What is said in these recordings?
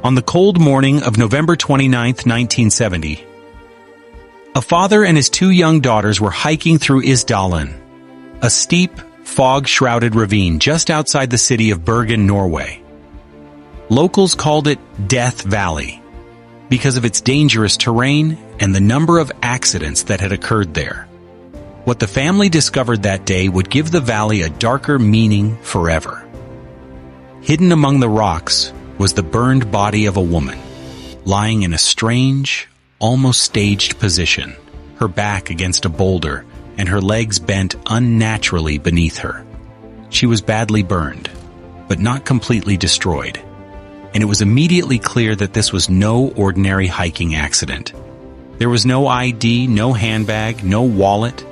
On the cold morning of November 29, 1970, a father and his two young daughters were hiking through Isdalen, a steep, fog-shrouded ravine just outside the city of Bergen, Norway. Locals called it Death Valley because of its dangerous terrain and the number of accidents that had occurred there. What the family discovered that day would give the valley a darker meaning forever. Hidden among the rocks was the burned body of a woman, lying in a strange, almost staged position, her back against a boulder and her legs bent unnaturally beneath her. She was badly burned, but not completely destroyed, and it was immediately clear that this was no ordinary hiking accident. There was no ID, no handbag, no wallet,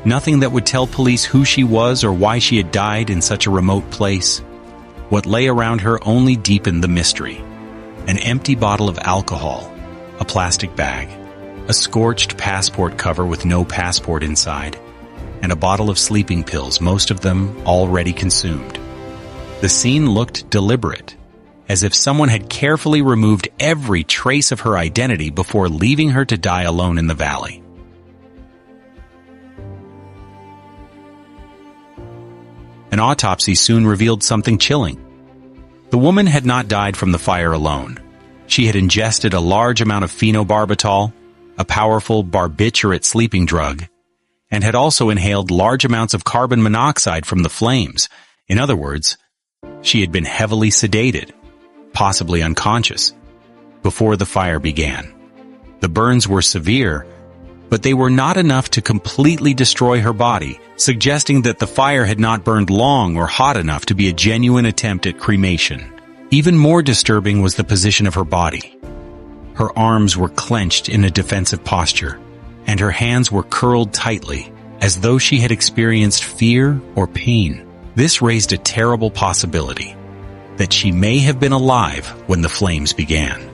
nothing that would tell police who she was or why she had died in such a remote place. What lay around her only deepened the mystery. An empty bottle of alcohol, a plastic bag, a scorched passport cover with no passport inside, and a bottle of sleeping pills, most of them already consumed. The scene looked deliberate, as if someone had carefully removed every trace of her identity before leaving her to die alone in the valley. An autopsy soon revealed something chilling. The woman had not died from the fire alone. She had ingested a large amount of phenobarbital, a powerful barbiturate sleeping drug, and had also inhaled large amounts of carbon monoxide from the flames. In other words, she had been heavily sedated, possibly unconscious, before the fire began. The burns were severe, but they were not enough to completely destroy her body, suggesting that the fire had not burned long or hot enough to be a genuine attempt at cremation. Even more disturbing was the position of her body. Her arms were clenched in a defensive posture, and her hands were curled tightly, as though she had experienced fear or pain. This raised a terrible possibility that she may have been alive when the flames began.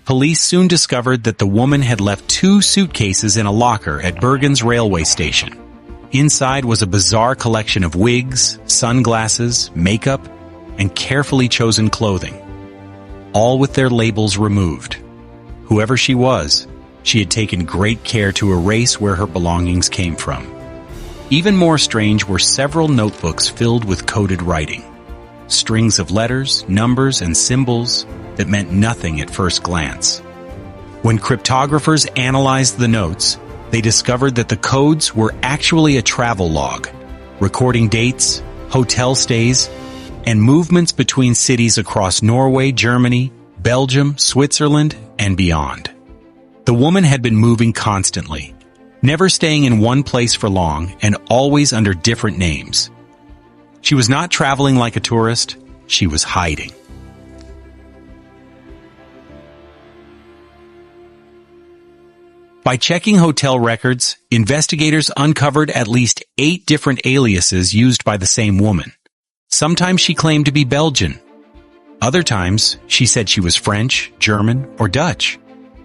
Police soon discovered that the woman had left 2 suitcases in a locker at Bergen's railway station. Inside was a bizarre collection of wigs, sunglasses, makeup, and carefully chosen clothing, all with their labels removed. Whoever she was, she had taken great care to erase where her belongings came from. Even more strange were several notebooks filled with coded writing, strings of letters, numbers, and symbols that meant nothing at first glance. When cryptographers analyzed the notes, they discovered that the codes were actually a travel log, recording dates, hotel stays, and movements between cities across Norway, Germany, Belgium, Switzerland, and beyond. The woman had been moving constantly, never staying in one place for long and always under different names. She was not traveling like a tourist, she was hiding. By checking hotel records, investigators uncovered at least 8 different aliases used by the same woman. Sometimes she claimed to be Belgian. Other times, she said she was French, German, or Dutch.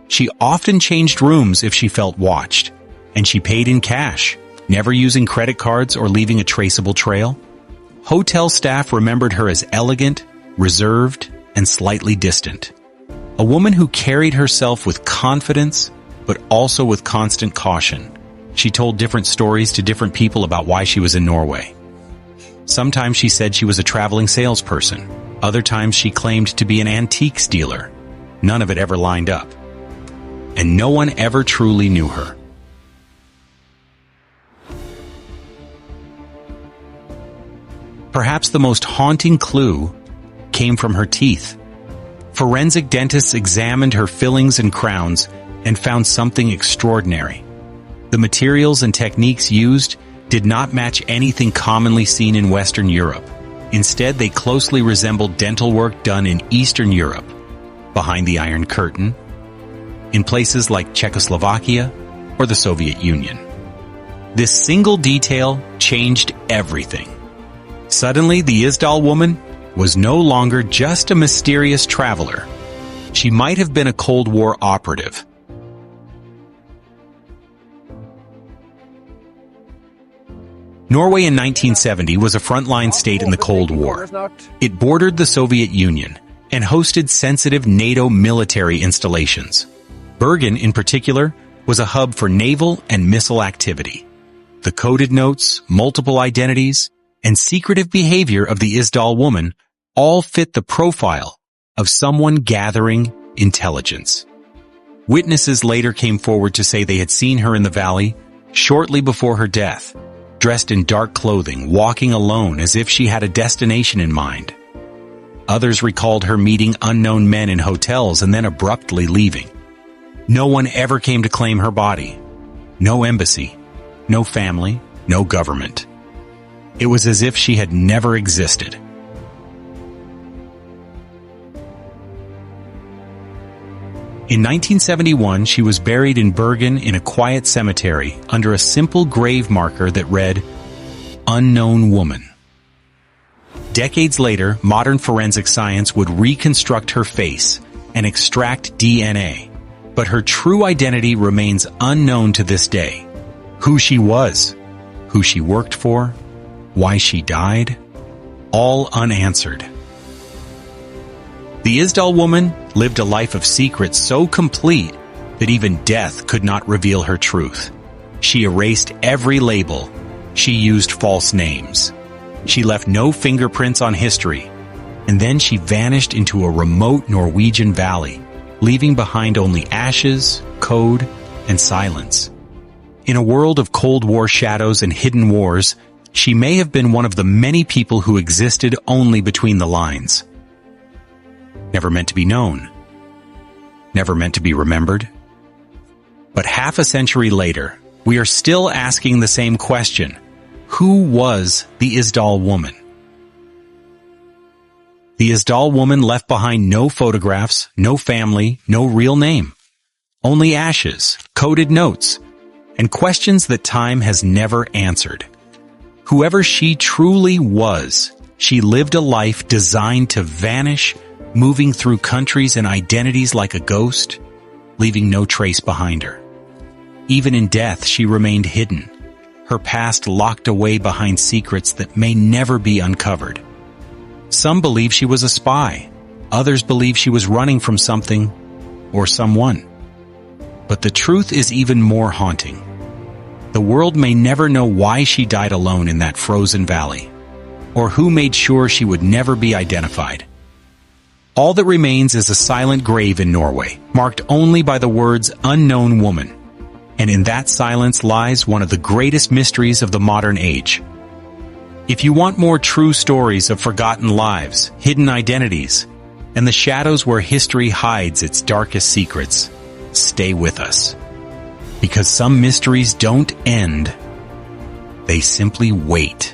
She often changed rooms if she felt watched, and she paid in cash, never using credit cards or leaving a traceable trail. Hotel staff remembered her as elegant, reserved, and slightly distant. A woman who carried herself with confidence, but also with constant caution. She told different stories to different people about why she was in Norway. Sometimes she said she was a traveling salesperson. Other times she claimed to be an antiques dealer. None of it ever lined up. And no one ever truly knew her. Perhaps the most haunting clue came from her teeth. Forensic dentists examined her fillings and crowns and found something extraordinary. The materials and techniques used did not match anything commonly seen in Western Europe. Instead, they closely resembled dental work done in Eastern Europe, behind the Iron Curtain, in places like Czechoslovakia or the Soviet Union. This single detail changed everything. Suddenly, the Isdal woman was no longer just a mysterious traveler. She might have been a Cold War operative. Norway in 1970 was a frontline state in the Cold War. It bordered the Soviet Union and hosted sensitive NATO military installations. Bergen, in particular, was a hub for naval and missile activity. The coded notes, multiple identities, and secretive behavior of the Isdal Woman all fit the profile of someone gathering intelligence. Witnesses later came forward to say they had seen her in the valley shortly before her death, dressed in dark clothing, walking alone as if she had a destination in mind. Others recalled her meeting unknown men in hotels and then abruptly leaving. No one ever came to claim her body. No embassy, no family, no government. It was as if she had never existed. In 1971, she was buried in Bergen in a quiet cemetery under a simple grave marker that read, "Unknown Woman." Decades later, modern forensic science would reconstruct her face and extract DNA, but her true identity remains unknown to this day. Who she was, who she worked for, why she died, all unanswered. The Isdal Woman lived a life of secrets so complete that even death could not reveal her truth. She erased every label. She used false names. She left no fingerprints on history, and then she vanished into a remote Norwegian valley, leaving behind only ashes, code, and silence. In a world of Cold War shadows and hidden wars, she may have been one of the many people who existed only between the lines. Never meant to be known. Never meant to be remembered. But half a century later, we are still asking the same question. Who was the Isdal Woman? The Isdal Woman left behind no photographs, no family, no real name. Only ashes, coded notes, and questions that time has never answered. Whoever she truly was, she lived a life designed to vanish, moving through countries and identities like a ghost, leaving no trace behind her. Even in death, she remained hidden, her past locked away behind secrets that may never be uncovered. Some believe she was a spy. Others believe she was running from something or someone. But the truth is even more haunting. The world may never know why she died alone in that frozen valley, or who made sure she would never be identified. All that remains is a silent grave in Norway, marked only by the words "Unknown Woman." And in that silence lies one of the greatest mysteries of the modern age. If you want more true stories of forgotten lives, hidden identities, and the shadows where history hides its darkest secrets, stay with us. Because some mysteries don't end, they simply wait.